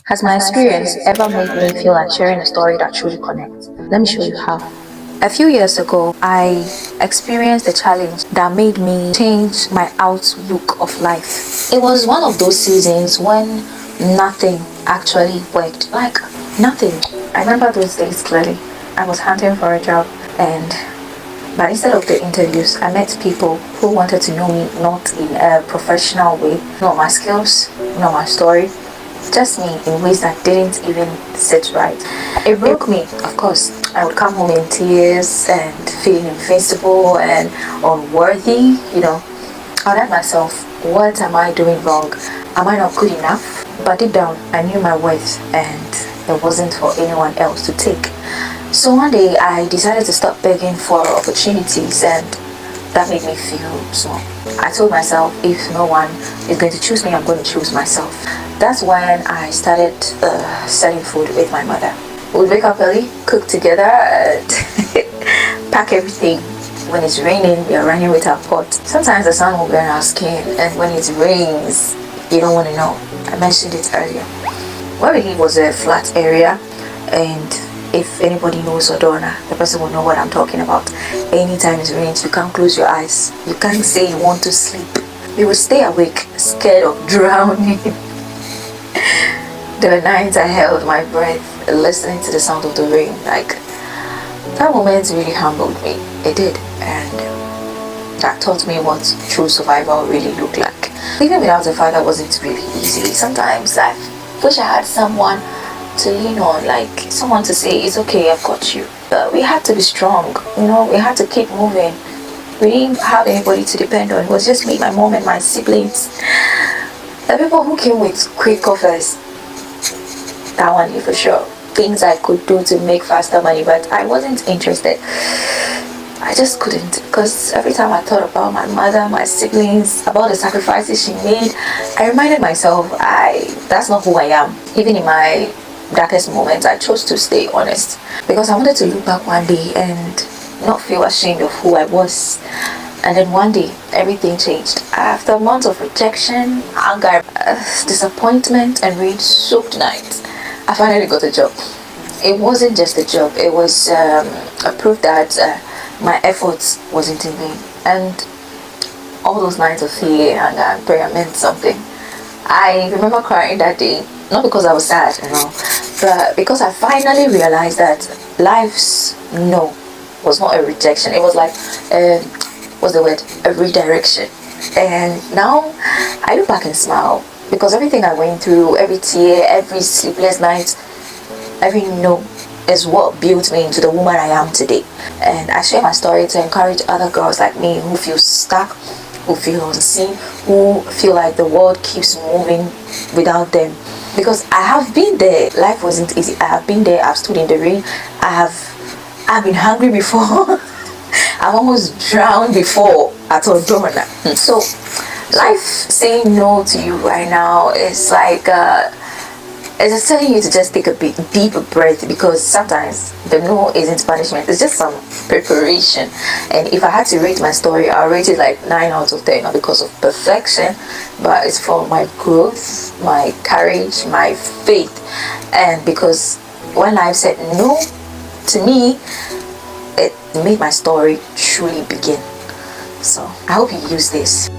Has my experience ever made me feel like sharing a story that truly connects? Let me show you how. A few years ago, I experienced a challenge that made me change my outlook of life. It was one of those seasons when nothing actually worked. Like, nothing. I remember those days clearly. I was hunting for a job, and but instead of the interviews, I met people who wanted to know me not in a professional way, not my skills, not my story, just me in ways that didn't even sit right. It broke me, of course. I would come home in tears and feeling invincible and unworthy, I'd ask myself, what am I doing wrong? Am I not good enough? But deep down, I knew my worth and it wasn't for anyone else to take. So one day, I decided to stop begging for opportunities, and that made me feel small. I told myself, if no one is going to choose me, I'm going to choose myself. That's when I started selling food with my mother. We'd wake up early, cook together, and pack everything. When it's raining, we are running with our pot. Sometimes the sun will burn our skin, and when it rains, you don't want to know. I mentioned it earlier. Where we live was a flat area, and if anybody knows Odona, the person will know what I'm talking about. Anytime it rains, you can't close your eyes. You can't say you want to sleep. You will stay awake, scared of drowning. There were nights I held my breath, listening to the sound of the rain. Like, that moment really humbled me. It did. And that taught me what true survival really looked like. Living without a father wasn't really easy. Sometimes I wish I had someone to lean on, like someone to say, it's okay, I've got you. We had to be strong, we had to keep moving. We didn't have anybody to depend on. It was just me, my mom, and my siblings. The people who came with quick offers, that one for sure. Things I could do to make faster money, but I wasn't interested. I just couldn't, because every time I thought about my mother, my siblings, about the sacrifices she made, I reminded myself, that's not who I am. Even in my darkest moments, I chose to stay honest, because I wanted to look back one day and not feel ashamed of who I was. And then one day, everything changed. After months of rejection, anger, disappointment, and rain-soaked nights, I finally got a job. It wasn't just a job, it was a proof that my efforts wasn't in vain. And all those nights of fear and prayer meant something. I remember crying that day, not because I was sad, but because I finally realized that life's no was not a rejection. It was like, what's the word? A redirection. And now I look back and smile, because everything I went through, every tear, every sleepless night, every no is what built me into the woman I am today. And I share my story to encourage other girls like me who feel stuck, who feel unseen, who feel like the world keeps moving without them. Because I have been there. Life wasn't easy. I have been there. I've stood in the rain. I've been hungry before. I've almost drowned before at Odona. So life saying no to you right now is like it's just telling you to just take a bit deeper breath, because sometimes the no isn't punishment, it's just some preparation. And if I had to rate my story, I'll rate it like 9 out of 10, not because of perfection, but it's for my growth, my courage, my faith. And because when life said no to me, it made my story truly begin. So I hope you use this.